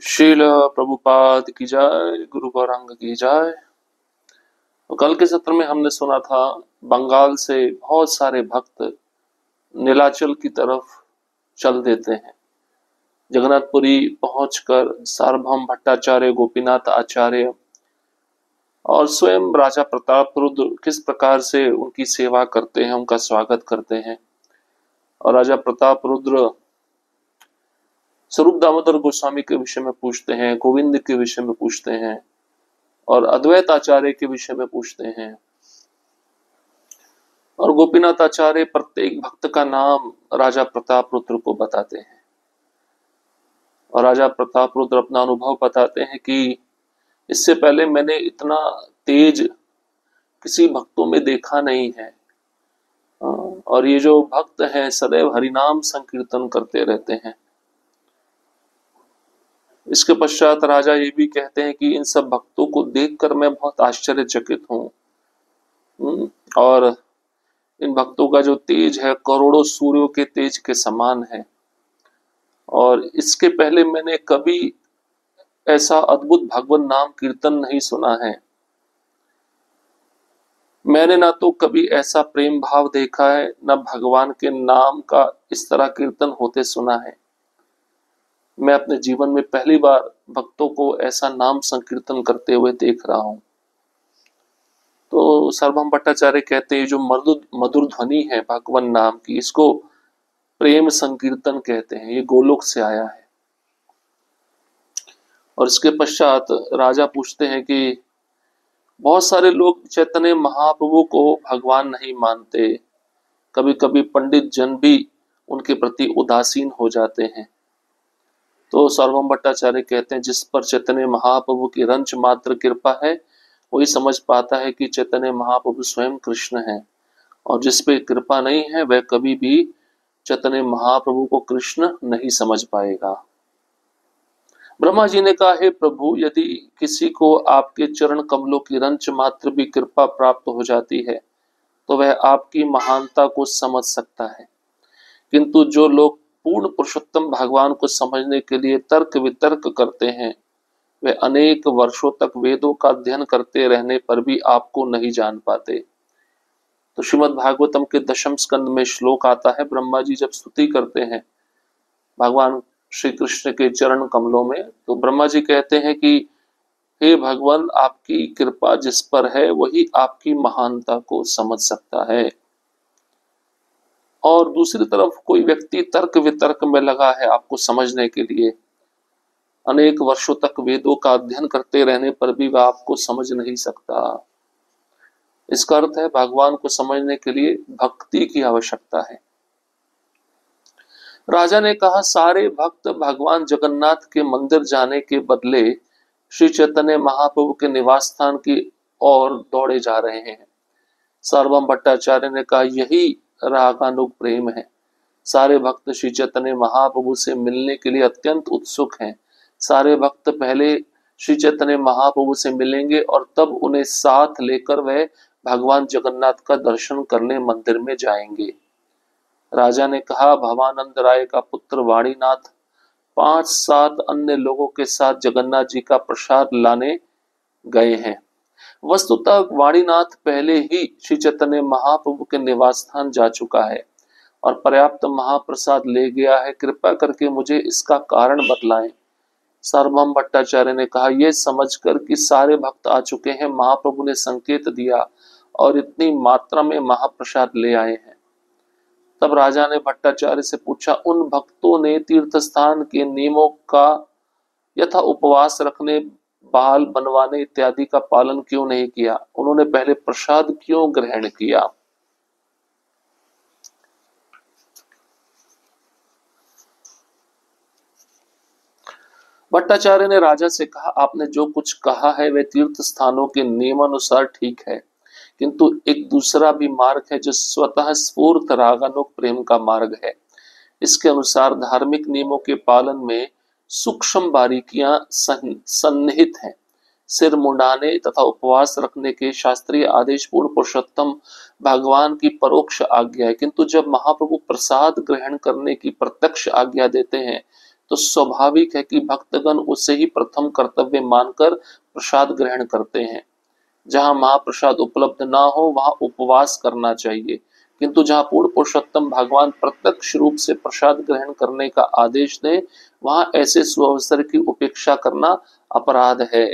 शील प्रभुपाद की जय, गुरु गौरांग की जय। तो कल के सत्र में हमने सुना था बंगाल से बहुत सारे भक्त नीलाचल की तरफ चल देते हैं। जगन्नाथपुरी पहुंचकर सार्वभौम भट्टाचार्य, गोपीनाथ आचार्य और स्वयं राजा प्रताप रुद्र किस प्रकार से उनकी सेवा करते हैं, उनका स्वागत करते हैं। और राजा प्रताप रुद्र स्वरूप दामोदर गोस्वामी के विषय में पूछते हैं, गोविंद के विषय में पूछते हैं और अद्वैत आचार्य के विषय में पूछते हैं। और गोपीनाथ आचार्य प्रत्येक भक्त का नाम राजा प्रताप रुद्र को बताते हैं और राजा प्रताप रुद्र अपना अनुभव बताते हैं कि इससे पहले मैंने इतना तेज किसी भक्तों में देखा नहीं है। और ये जो भक्त हैं सदैव हरिनाम संकीर्तन करते रहते हैं। इसके पश्चात राजा ये भी कहते हैं कि इन सब भक्तों को देखकर मैं बहुत आश्चर्यचकित हूँ और इन भक्तों का जो तेज है करोड़ों सूर्यों के तेज के समान है। और इसके पहले मैंने कभी ऐसा अद्भुत भगवान नाम कीर्तन नहीं सुना है। मैंने ना तो कभी ऐसा प्रेम भाव देखा है, न भगवान के नाम का इस तरह कीर्तन होते सुना है। मैं अपने जीवन में पहली बार भक्तों को ऐसा नाम संकीर्तन करते हुए देख रहा हूं। तो सार्वभौम भट्टाचार्य कहते हैं जो मधुर ध्वनि है भगवान नाम की, इसको प्रेम संकीर्तन कहते हैं। ये गोलोक से आया है। और इसके पश्चात राजा पूछते हैं कि बहुत सारे लोग चैतन्य महाप्रभु को भगवान नहीं मानते, कभी कभी पंडित जन भी उनके प्रति उदासीन हो जाते हैं। तो सार्वभौम भट्टाचार्य कहते हैं जिस पर चैतन्य महाप्रभु की रंच मात्र कृपा है वही समझ पाता है कि चैतन्य महाप्रभु स्वयं कृष्ण है, और जिस पे कृपा नहीं है वह कभी भी चैतन्य महाप्रभु को कृष्ण नहीं समझ पाएगा। ब्रह्मा जी ने कहा, हे प्रभु, यदि किसी को आपके चरण कमलों की रंच मात्र भी कृपा प्राप्त हो जाती है तो वह आपकी महानता को समझ सकता है, किंतु जो लोग पूर्ण पुरुषोत्तम भगवान को समझने के लिए तर्क वितर्क करते हैं वे अनेक वर्षों तक वेदों का अध्ययन करते रहने पर भी आपको नहीं जान पाते। तो श्रीमद् भागवतम के दशम स्कंद में श्लोक आता है, ब्रह्मा जी जब स्तुति करते हैं भगवान श्री कृष्ण के चरण कमलों में, तो ब्रह्मा जी कहते हैं कि हे भगवान, आपकी कृपा जिस पर है वही आपकी महानता को समझ सकता है। और दूसरी तरफ कोई व्यक्ति तर्क वितर्क में लगा है आपको समझने के लिए, अनेक वर्षों तक वेदों का अध्ययन करते रहने पर भी वह आपको समझ नहीं सकता। इसका अर्थ है भगवान को समझने के लिए भक्ति की आवश्यकता है। राजा ने कहा, सारे भक्त भगवान जगन्नाथ के मंदिर जाने के बदले श्री चैतन्य महाप्रभु के निवास स्थान की ओर दौड़े जा रहे हैं। सार्वभौम भट्टाचार्य ने कहा, यही रागानुग प्रेम है। सारे भक्त श्री चैतन्य महाप्रभु से मिलने के लिए अत्यंत उत्सुक हैं। सारे भक्त पहले श्री चैतन्य महाप्रभु से मिलेंगे और तब उन्हें साथ लेकर वह भगवान जगन्नाथ का दर्शन करने मंदिर में जाएंगे। राजा ने कहा, भवानंद राय का पुत्र वाणीनाथ 5-7 अन्य लोगों के साथ जगन्नाथ जी का प्रसाद लाने गए हैं। वस्तुतः वाणीनाथ पहले ही श्री चैतन्य महाप्रभु के निवास स्थान जा चुका है और पर्याप्त महाप्रसाद ले गया है। कृपा करके मुझे इसका कारण बतलाएं। सार्वभौम भट्टाचार्य ने कहा, यह समझकर कि सारे भक्त आ चुके हैं, महाप्रभु ने संकेत दिया और इतनी मात्रा में महाप्रसाद ले आए हैं। तब राजा ने भट्टाचार्य से पूछा, उन भक्तों ने तीर्थ स्थान के नियमों का यथा उपवास रखने, बाल बनवाने इत्यादि का पालन क्यों नहीं किया? उन्होंने पहले प्रसाद क्यों ग्रहण किया? भट्टाचार्य ने राजा से कहा, आपने जो कुछ कहा है वह तीर्थ स्थानों के नियमानुसार ठीक है, किंतु एक दूसरा भी मार्ग है जो स्वतः स्फूर्त रागानुग प्रेम का मार्ग है। इसके अनुसार धार्मिक नियमों के पालन में सूक्ष्म बारीकियां सन्निहित हैं। सिर मुंडाने तथा उपवास रखने के शास्त्रीय आदेश पूर्ण पुरुषोत्तम भगवान की परोक्ष आज्ञा है, किंतु जब महाप्रभु प्रसाद ग्रहण करने की प्रत्यक्ष आज्ञा देते हैं तो स्वाभाविक है कि भक्तगण उसे ही प्रथम कर्तव्य मानकर प्रसाद ग्रहण करते हैं। जहां महाप्रसाद उपलब्ध ना हो वहां उपवास करना चाहिए, किंतु जहां पूर्ण पुरुषोत्तम भगवान प्रत्यक्ष रूप से प्रसाद ग्रहण करने का आदेश दें, वहां ऐसे सुअवसर की उपेक्षा करना अपराध है।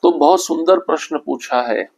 तो बहुत सुंदर प्रश्न पूछा है।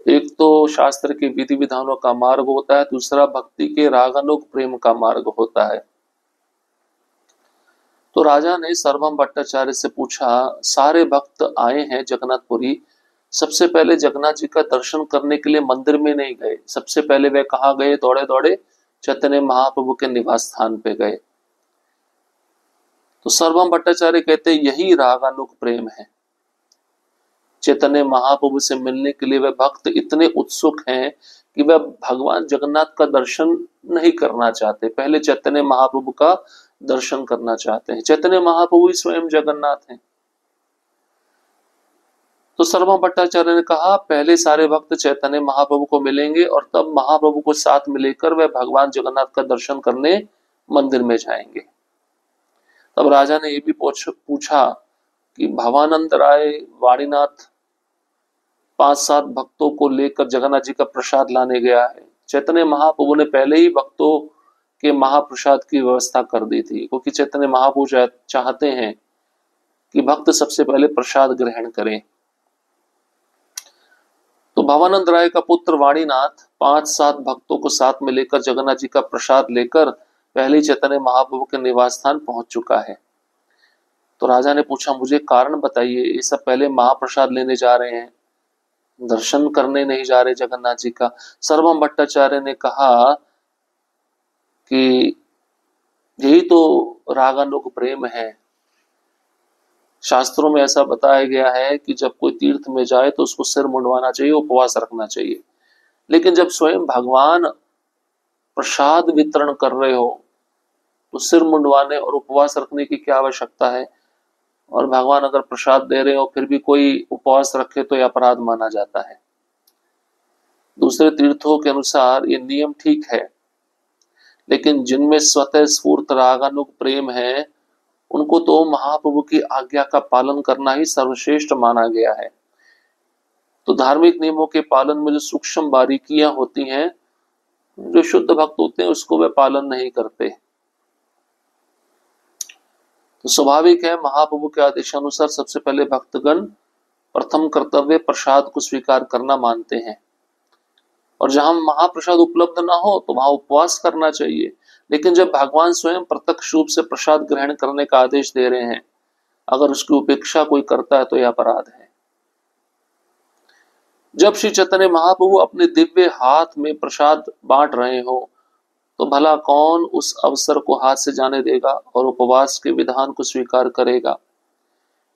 एक तो शास्त्र के विधि विधानों का मार्ग होता है, दूसरा भक्ति के रागानुग प्रेम का मार्ग होता है। तो राजा ने सर्वम भट्टाचार्य से पूछा, सारे भक्त आए हैं जगन्नाथपुरी, सबसे पहले जगन्नाथ जी का दर्शन करने के लिए मंदिर में नहीं गए, सबसे पहले वे कहाँ गए? दौड़े दौड़े चैतन्य महाप्रभु के निवास स्थान पे गए। तो सर्वम भट्टाचार्य कहते यही रागानुग प्रेम है। चैतन्य महाप्रभु से मिलने के लिए वे भक्त इतने उत्सुक हैं कि वे भगवान जगन्नाथ का दर्शन नहीं करना चाहते, पहले चैतन्य महाप्रभु का दर्शन करना चाहते हैं। चैतन्य महाप्रभु ही स्वयं जगन्नाथ हैं। तो सर्वम भट्टाचार्य ने कहा, पहले सारे भक्त चैतन्य महाप्रभु को मिलेंगे और तब महाप्रभु को साथ में लेकर वे भगवान जगन्नाथ का दर्शन करने मंदिर में जाएंगे। तब राजा ने यह भी पूछा कि भवानंद राय वाणीनाथ 5-7 भक्तों को लेकर जगन्नाथ जी का प्रसाद लाने गया है। चैतन्य महाप्रभु ने पहले ही भक्तों के महाप्रसाद की व्यवस्था कर दी थी, क्योंकि चैतन्य महाप्रभु चाहते हैं कि भक्त सबसे पहले प्रसाद ग्रहण करें। तो भवानंद राय का पुत्र वाणीनाथ 5-7 भक्तों को साथ में लेकर जगन्नाथ जी का प्रसाद लेकर पहले चैतन्य महाप्रभु के निवास स्थान पहुंच चुका है। तो राजा ने पूछा, मुझे कारण बताइए, ये सब पहले महाप्रसाद लेने जा रहे हैं, दर्शन करने नहीं जा रहे जगन्नाथ जी का। सर्वम भट्टाचार्य ने कहा कि यही तो रागानुग प्रेम है। शास्त्रों में ऐसा बताया गया है कि जब कोई तीर्थ में जाए तो उसको सिर मुंडवाना चाहिए, उपवास रखना चाहिए। लेकिन जब स्वयं भगवान प्रसाद वितरण कर रहे हो तो सिर मुंडवाने और उपवास रखने की क्या आवश्यकता है? और भगवान अगर प्रसाद दे रहे हो फिर भी कोई उपवास रखे तो यह अपराध माना जाता है। दूसरे तीर्थों के अनुसार ये नियम ठीक है, लेकिन जिनमें स्वतः स्फूर्त रागानुग प्रेम है उनको तो महाप्रभु की आज्ञा का पालन करना ही सर्वश्रेष्ठ माना गया है। तो धार्मिक नियमों के पालन में जो सूक्ष्म बारीकियां होती हैं, जो शुद्ध भक्त होते हैं उसको वे पालन नहीं करते। तो स्वाभाविक है महाप्रभु के आदेशानुसार सबसे पहले भक्तगण प्रथम कर्तव्य प्रसाद को स्वीकार करना मानते हैं, और जहां महाप्रसाद उपलब्ध ना हो तो वहां उपवास करना चाहिए। लेकिन जब भगवान स्वयं प्रत्यक्ष रूप से प्रसाद ग्रहण करने का आदेश दे रहे हैं, अगर उसकी उपेक्षा कोई करता है तो यह अपराध है। जब श्री चैतन्य महाप्रभु अपने दिव्य हाथ में प्रसाद बांट रहे हो तो भला कौन उस अवसर को हाथ से जाने देगा और उपवास के विधान को स्वीकार करेगा?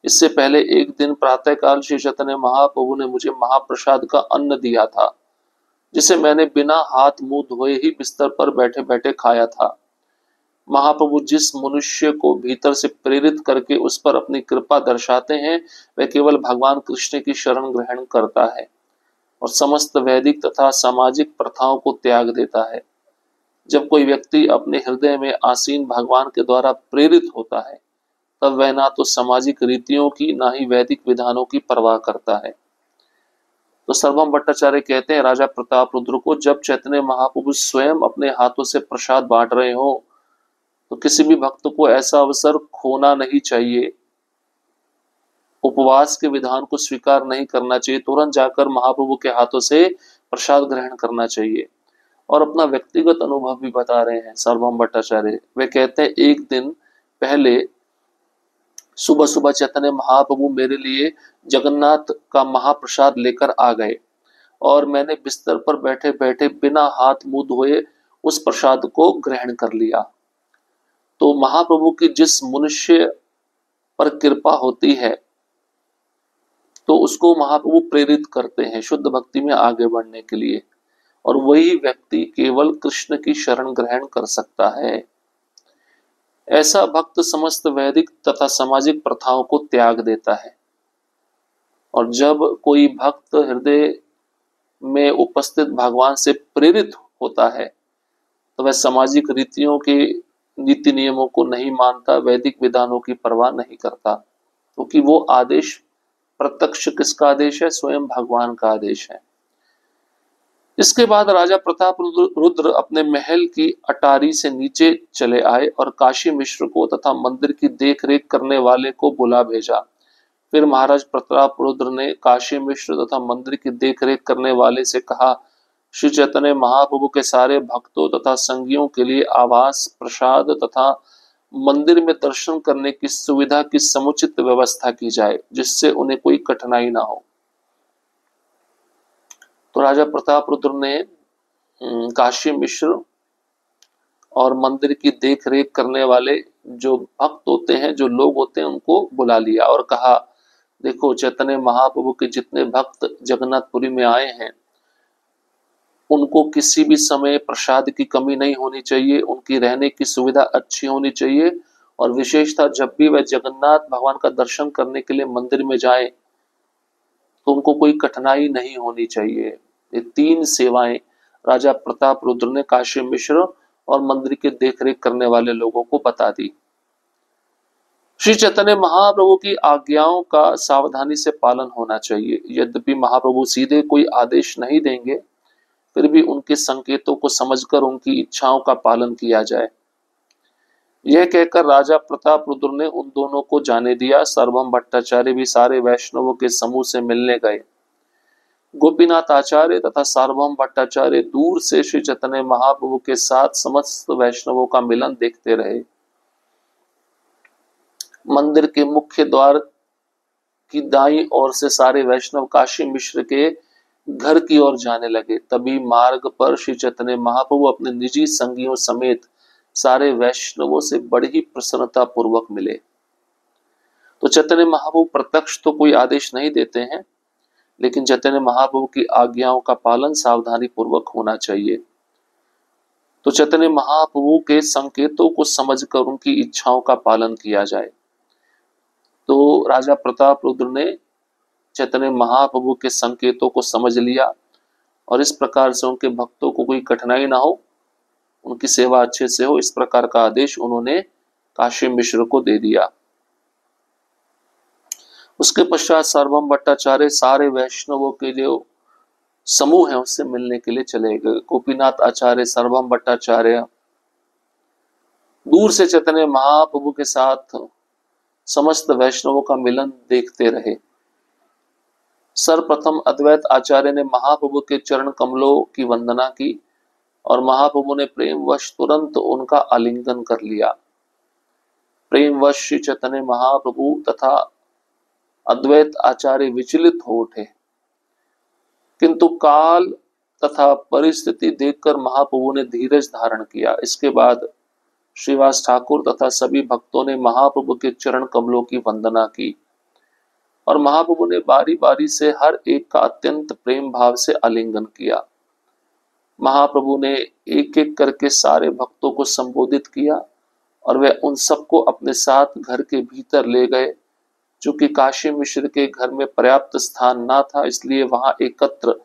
इससे पहले एक दिन प्रातःकाल श्री चैतन्य महाप्रभु ने मुझे महाप्रसाद का अन्न दिया था, जिसे मैंने बिना हाथ मुंह धोए ही बिस्तर पर बैठे बैठे खाया था। महाप्रभु जिस मनुष्य को भीतर से प्रेरित करके उस पर अपनी कृपा दर्शाते हैं, वह केवल भगवान कृष्ण की शरण ग्रहण करता है और समस्त वैदिक तथा सामाजिक प्रथाओं को त्याग देता है। जब कोई व्यक्ति अपने हृदय में आसीन भगवान के द्वारा प्रेरित होता है, तब वह ना तो सामाजिक रीतियों की ना ही वैदिक विधानों की परवाह करता है। तो सर्वम भट्टाचार्य कहते हैं, राजा प्रताप रुद्र को जब चैतन्य महाप्रभु स्वयं अपने हाथों से प्रसाद बांट रहे हो तो किसी भी भक्त को ऐसा अवसर खोना नहीं चाहिए। उपवास के विधान को स्वीकार नहीं करना चाहिए, तुरंत जाकर महाप्रभु के हाथों से प्रसाद ग्रहण करना चाहिए। और अपना व्यक्तिगत अनुभव भी बता रहे हैं सर्वम भट्टाचार्य। वे कहते हैं, एक दिन पहले सुबह सुबह चैतन्य महाप्रभु मेरे लिए जगन्नाथ का महाप्रसाद लेकर आ गए और मैंने बिस्तर पर बैठे बैठे बिना हाथ मुंह धोए उस प्रसाद को ग्रहण कर लिया। तो महाप्रभु की जिस मनुष्य पर कृपा होती है तो उसको महाप्रभु प्रेरित करते हैं शुद्ध भक्ति में आगे बढ़ने के लिए, और वही व्यक्ति केवल कृष्ण की शरण ग्रहण कर सकता है। ऐसा भक्त समस्त वैदिक तथा सामाजिक प्रथाओं को त्याग देता है। और जब कोई भक्त हृदय में उपस्थित भगवान से प्रेरित होता है तो वह सामाजिक रीतियों के नीति नियमों को नहीं मानता, वैदिक विधानों की परवाह नहीं करता, क्योंकि वो आदेश प्रत्यक्ष किसका आदेश है? स्वयं भगवान का आदेश है। इसके बाद राजा प्रताप रुद्र अपने महल की अटारी से नीचे चले आए और काशी मिश्र को तथा मंदिर की देखरेख करने वाले को बुला भेजा। फिर महाराज प्रताप रुद्र ने काशी मिश्र तथा मंदिर की देखरेख करने वाले से कहा, श्री चैतन्य महाप्रभु के सारे भक्तों तथा संगियों के लिए आवास, प्रसाद तथा मंदिर में दर्शन करने की सुविधा की समुचित व्यवस्था की जाए, जिससे उन्हें कोई कठिनाई ना हो। तो राजा प्रताप रुद्र ने काशी मिश्र और मंदिर की देख रेख करने वाले जो भक्त होते हैं, जो लोग होते हैं, उनको बुला लिया और कहा, देखो चैतन्य महाप्रभु के जितने भक्त जगन्नाथपुरी में आए हैं, उनको किसी भी समय प्रसाद की कमी नहीं होनी चाहिए, उनकी रहने की सुविधा अच्छी होनी चाहिए, और विशेषतः जब भी वह जगन्नाथ भगवान का दर्शन करने के लिए मंदिर में जाए तो उनको कोई कठिनाई नहीं होनी चाहिए। ये 3 सेवाएं राजा प्रताप रुद्र ने काशी मिश्र और मंदिर के देखरेख करने वाले लोगों को बता दी। श्री चैतन्य महाप्रभु की आज्ञाओं का सावधानी से पालन होना चाहिए। यद्यपि महाप्रभु सीधे कोई आदेश नहीं देंगे, फिर भी उनके संकेतों को समझकर उनकी इच्छाओं का पालन किया जाए। यह कहकर राजा प्रताप रुद्र ने उन दोनों को जाने दिया। सार्वभौम भट्टाचार्य भी सारे वैष्णवों के समूह से मिलने गए। गोपीनाथ आचार्य तथा सार्वभौम भट्टाचार्य दूर से श्री चैतन्य महाप्रभु के साथ समस्त वैष्णवों का मिलन देखते रहे। मंदिर के मुख्य द्वार की दाईं ओर से सारे वैष्णव काशी मिश्र के घर की ओर जाने लगे। तभी मार्ग पर श्री चैतन्य महाप्रभु अपने निजी संगियों समेत सारे वैष्णवों से बड़ी ही प्रसन्नता पूर्वक मिले। तो चैतन्य महाप्रभु प्रत्यक्ष तो कोई आदेश नहीं देते हैं, लेकिन चैतन्य महाप्रभु की आज्ञाओं का पालन सावधानी पूर्वक होना चाहिए। तो चैतन्य महाप्रभु के संकेतों को समझकर उनकी इच्छाओं का पालन किया जाए। तो राजा प्रताप रुद्र ने चैतन्य महाप्रभु के संकेतों को समझ लिया और इस प्रकार से उनके भक्तों को कोई कठिनाई ना हो, उनकी सेवा अच्छे से हो, इस प्रकार का आदेश उन्होंने काशी मिश्र को दे दिया। उसके पश्चात सार्वभौम भट्टाचार्य सारे वैष्णवों के जो समूह है उससे मिलने के लिए चले गए। गोपीनाथ आचार्य, सार्वभौम भट्टाचार्य दूर से चैतन्य महाप्रभु के साथ समस्त वैष्णवों का मिलन देखते रहे। सर्वप्रथम अद्वैत आचार्य ने महाप्रभु के चरण कमलों की वंदना की और महाप्रभु ने प्रेमवश तुरंत उनका आलिंगन कर लिया। प्रेमवश श्री चैतन्य महाप्रभु तथा अद्वैत आचार्य विचलित हो उठे, किंतु काल तथा परिस्थिति देखकर महाप्रभु ने धीरज धारण किया। इसके बाद श्रीवास ठाकुर तथा सभी भक्तों ने महाप्रभु के चरण कमलों की वंदना की और महाप्रभु ने बारी बारी से हर एक का अत्यंत प्रेम भाव से आलिंगन किया। महाप्रभु ने एक एक करके सारे भक्तों को संबोधित किया और वह उन सबको अपने साथ घर के भीतर ले गए। चूंकि काशी मिश्र के घर में पर्याप्त स्थान ना था, इसलिए वहां एकत्र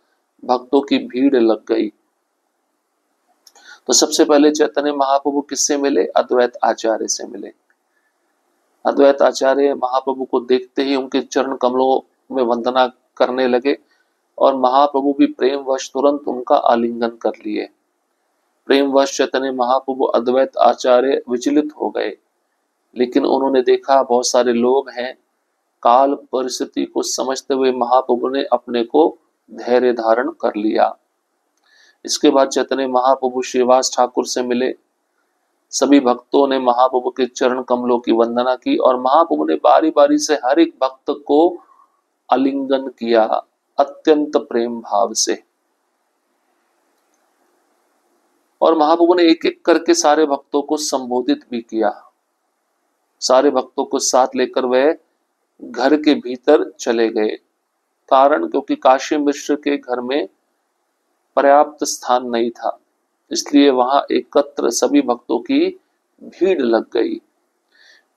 भक्तों की भीड़ लग गई। तो सबसे पहले चैतन्य महाप्रभु किससे मिले? अद्वैत आचार्य से मिले। अद्वैत आचार्य महाप्रभु को देखते ही उनके चरण कमलों में वंदना करने लगे और महाप्रभु भी प्रेमवश तुरंत उनका आलिंगन कर लिए। प्रेमवश चैतन्य महाप्रभु अद्वैत आचार्य विचलित हो गए, लेकिन उन्होंने देखा बहुत सारे लोग हैं। काल परिस्थिति को समझते हुए महाप्रभु ने अपने को धैर्य धारण कर लिया। इसके बाद चैतन्य महाप्रभु श्रीवास ठाकुर से मिले। सभी भक्तों ने महाप्रभु के चरण कमलों की वंदना की और महाप्रभु ने बारी बारी से हर एक भक्त को आलिंगन किया अत्यंत प्रेम भाव से। और महाप्रभु ने एक एक करके सारे भक्तों को संबोधित भी किया। सारे भक्तों को साथ लेकर वह घर के भीतर चले गए। कारण क्योंकि काशी मिश्र के घर में पर्याप्त स्थान नहीं था, इसलिए वहां एकत्र सभी भक्तों की भीड़ लग गई।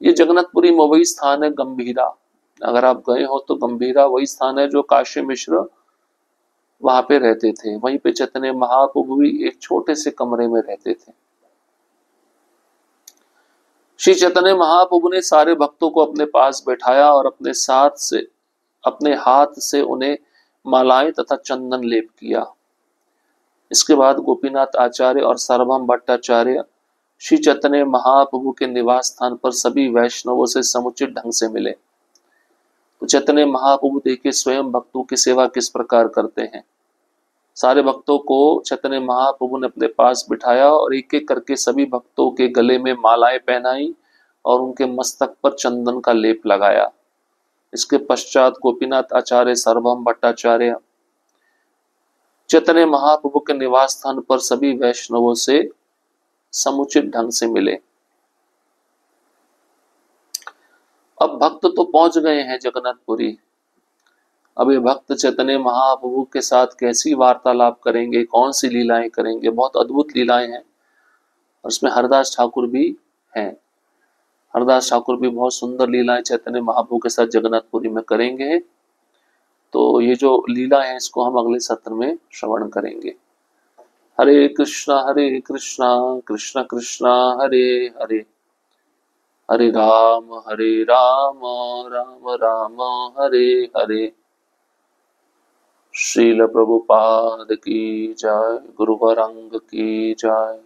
ये जगन्नाथपुरी में वही स्थान है गंभीरा। अगर आप गए हो तो गंभीरा वही स्थान है जो काशी मिश्र वहां पे रहते थे। वहीं पे चैतन्य महाप्रभु भी एक छोटे से कमरे में रहते थे। श्री चैतन्य महाप्रभु ने सारे भक्तों को अपने पास बैठाया और अपने हाथ से उन्हें मालाएं तथा चंदन लेप किया। इसके बाद गोपीनाथ आचार्य और सार्वभौम भट्टाचार्य श्री चैतन्य महाप्रभु के निवास स्थान पर सभी वैष्णवों से समुचित ढंग से मिले। तो चैतन्य महाप्रभु देखिए स्वयं भक्तों की सेवा किस प्रकार करते हैं। सारे भक्तों को चैतन्य महाप्रभु ने अपने पास बिठाया और एक एक करके सभी भक्तों के गले में मालाएं पहनाई और उनके मस्तक पर चंदन का लेप लगाया। इसके पश्चात गोपीनाथ आचार्य सार्वभौम भट्टाचार्य चैतन्य महाप्रभु के निवास स्थान पर सभी वैष्णवों से समुचित ढंग से मिले। अब भक्त तो पहुंच गए हैं जगन्नाथपुरी। अब ये भक्त चैतन्य महाप्रभु के साथ कैसी वार्तालाप करेंगे, कौन सी लीलाएं करेंगे। बहुत अद्भुत लीलाएं हैं और उसमें हरदास ठाकुर भी हैं। हरदास ठाकुर भी बहुत सुंदर लीलाएं चैतन्य महाप्रभु के साथ जगन्नाथपुरी में करेंगे। तो ये जो लीला है इसको हम अगले सत्र में श्रवण करेंगे। हरे कृष्णा कृष्ण कृष्णा हरे हरे, हरे राम राम राम हरे हरे। श्रील प्रभुपाद की जय, गुरुवरंग की जय।